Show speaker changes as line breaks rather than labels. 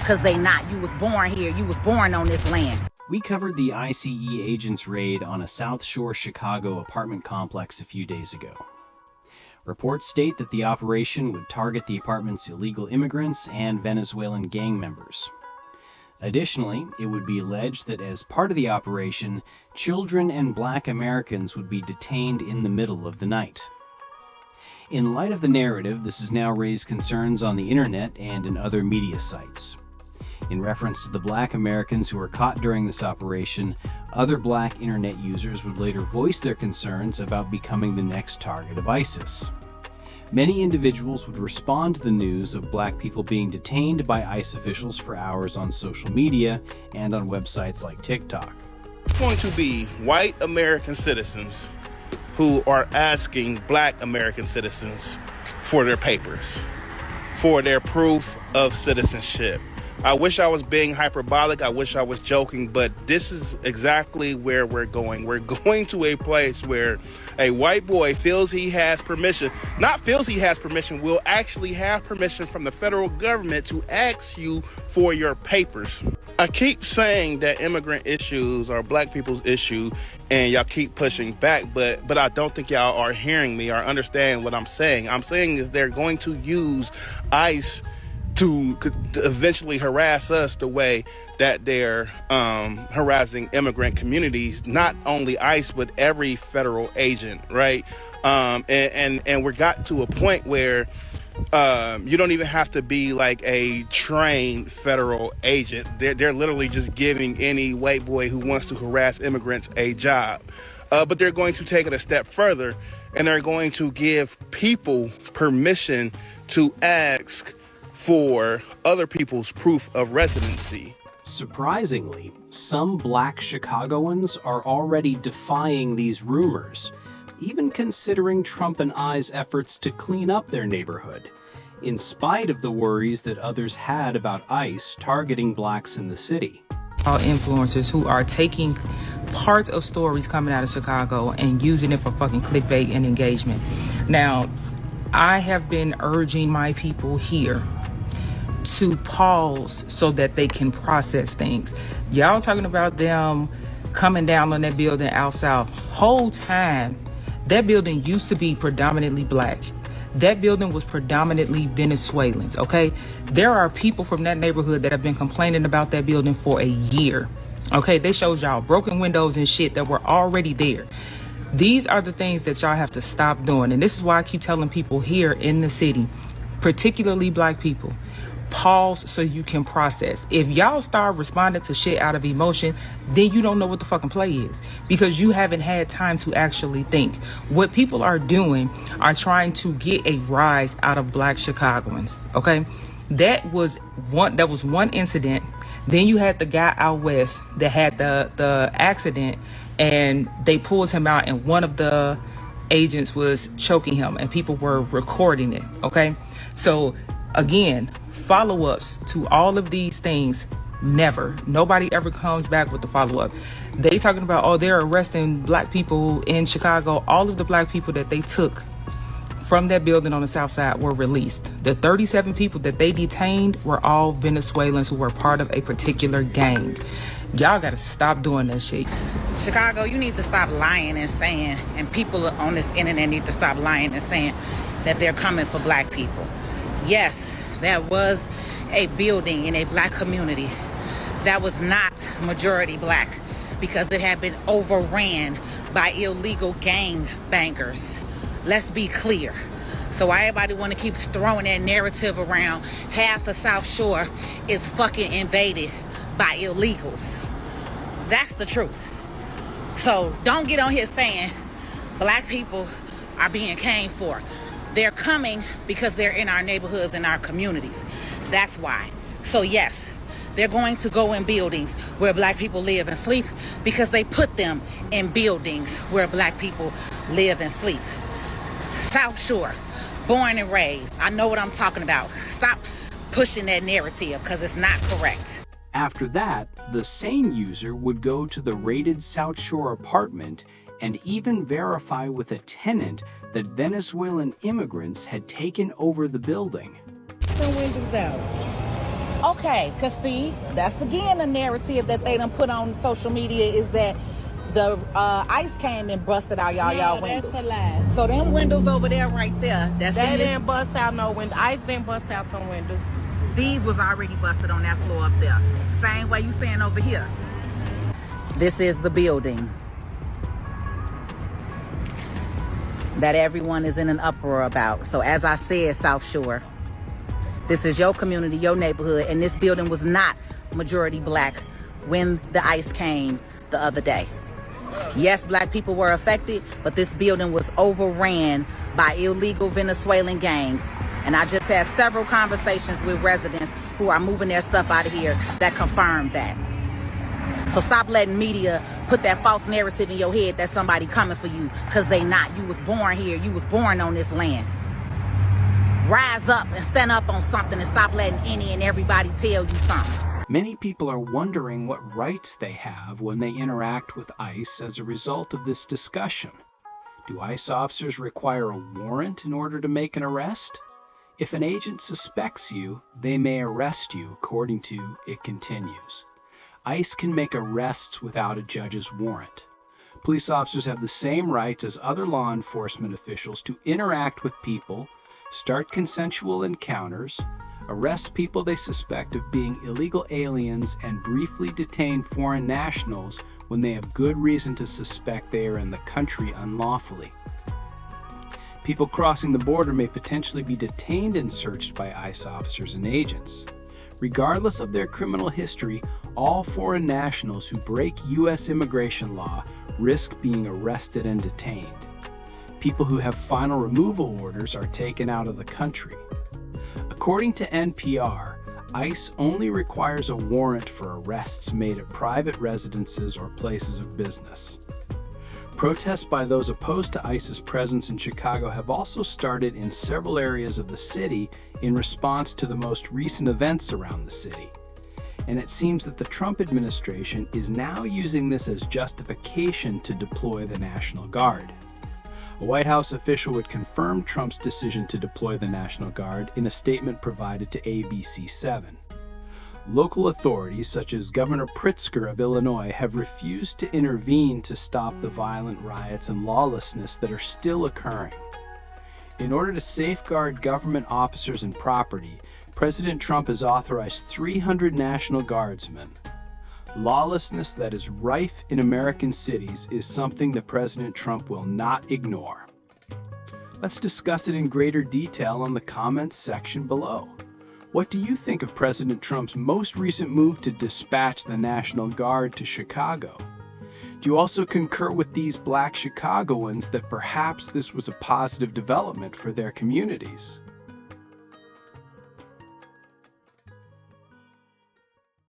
because they not. You was born here. You was born on this land.
We covered the ICE agents' raid on a South Shore Chicago apartment complex a few days ago. Reports state that the operation would target the apartment's illegal immigrants and Venezuelan gang members. Additionally, it would be alleged that as part of the operation, children and Black Americans would be detained in the middle of the night. In light of the narrative, this has now raised concerns on the internet and in other media sites. In reference to the Black Americans who were caught during this operation, other Black internet users would later voice their concerns about becoming the next target of ISIS. Many individuals would respond to the news of Black people being detained by ICE officials for hours on social media and on websites like TikTok.
It's going to be white American citizens who are asking Black American citizens for their papers, for their proof of citizenship. I wish I was being hyperbolic. I wish I was joking, but this is exactly where we're going. We're going to a place where a white boy feels he has permission, not feels he has permission, will actually have permission from the federal government to ask you for your papers. I keep saying that immigrant issues are Black people's issue, and y'all keep pushing back, but I don't think y'all are hearing me or understand what I'm saying. I'm saying is they're going to use ICE to eventually harass us the way that they're harassing immigrant communities, not only ICE, but every federal agent, right? And we got to a point where you don't even have to be like a trained federal agent. They're literally just giving any white boy who wants to harass immigrants a job. But they're going to take it a step further, and they're going to give people permission to ask for other people's proof of residency.
Surprisingly, some Black Chicagoans are already defying these rumors, even considering Trump and I's efforts to clean up their neighborhood, in spite of the worries that others had about ICE targeting Blacks in the city.
All influencers who are taking parts of stories coming out of Chicago and using it for fucking clickbait and engagement. Now, I have been urging my people here to pause so that they can process things. Y'all talking about them coming down on that building out south. Whole time, that building used to be predominantly Black. That building was predominantly Venezuelans, okay? There are people from that neighborhood that have been complaining about that building for a year, okay? They showed y'all broken windows and shit that were already there. These are the things that y'all have to stop doing. And this is why I keep telling people here in the city, particularly Black people, pause so you can process. If y'all start responding to shit out of emotion, then you don't know what the fucking play is, because you haven't had time to actually think. What people are doing are trying to get a rise out of Black Chicagoans, okay? That was one incident. Then you had the guy out west that had the accident, and they pulled him out, and one of the agents was choking him, and people were recording it, okay? So again, follow-ups to all of these things, never. Nobody ever comes back with the follow-up. They talking about, oh, they're arresting Black people in Chicago. All of the Black people that they took from that building on the south side were released. The 37 people that they detained were all Venezuelans who were part of a particular gang. Y'all gotta stop doing that shit.
Chicago, you need to stop lying and saying, and people on this internet need to stop lying and saying that they're coming for Black people. Yes, there was a building in a Black community that was not majority Black because it had been overran by illegal gang bangers. Let's be clear. So why everybody want to keep throwing that narrative around, half of South Shore is fucking invaded by illegals. That's the truth. So don't get on here saying Black people are being came for. They're coming because they're in our neighborhoods and our communities. That's why. So yes, they're going to go in buildings where Black people live and sleep because they put them in buildings where Black people live and sleep. South Shore, born and raised. I know what I'm talking about. Stop pushing that narrative because it's not correct.
After that, the same user would go to the raided South Shore apartment and even verify with a tenant that Venezuelan immigrants had taken over the building.
The windows out. Okay, because see, that's again a narrative that they done put on social media is that the ICE came and busted out y'all windows.
That's a lie.
So them windows over there right there, that's
They
in this,
didn't bust out no window. ICE didn't bust out some windows.
these was already busted on that floor up there. Same way you saying over here. This is the building that everyone is in an uproar about. So as I said, South Shore, this is your community, your neighborhood, and this building was not majority black when the ICE came the other day. Yes, black people were affected, but this building was overran by illegal Venezuelan gangs. And I just had several conversations with residents who are moving their stuff out of here that confirmed that. So stop letting media put that false narrative in your head that somebody coming for you, because they not. You was born here. You was born on this land. Rise up and stand up on something and stop letting any and everybody tell you something.
Many people are wondering what rights they have when they interact with ICE as a result of this discussion. Do ICE officers require a warrant in order to make an arrest? If an agent suspects you, they may arrest you, according to It Continues. ICE can make arrests without a judge's warrant. Police officers have the same rights as other law enforcement officials to interact with people, start consensual encounters, arrest people they suspect of being illegal aliens, and briefly detain foreign nationals when they have good reason to suspect they are in the country unlawfully. People crossing the border may potentially be detained and searched by ICE officers and agents. Regardless of their criminal history, all foreign nationals who break U.S. immigration law risk being arrested and detained. People who have final removal orders are taken out of the country. According to NPR, ICE only requires a warrant for arrests made at private residences or places of business. Protests by those opposed to ICE's presence in Chicago have also started in several areas of the city in response to the most recent events around the city. And it seems that the Trump administration is now using this as justification to deploy the National Guard. A White House official would confirm Trump's decision to deploy the National Guard in a statement provided to ABC7. Local authorities, such as Governor Pritzker of Illinois, have refused to intervene to stop the violent riots and lawlessness that are still occurring. In order to safeguard government officers and property, President Trump has authorized 300 National Guardsmen. Lawlessness that is rife in American cities is something that President Trump will not ignore. Let's discuss it in greater detail on the comments section below. What do you think of President Trump's most recent move to dispatch the National Guard to Chicago? Do you also concur with these Black Chicagoans that perhaps this was a positive development for their communities?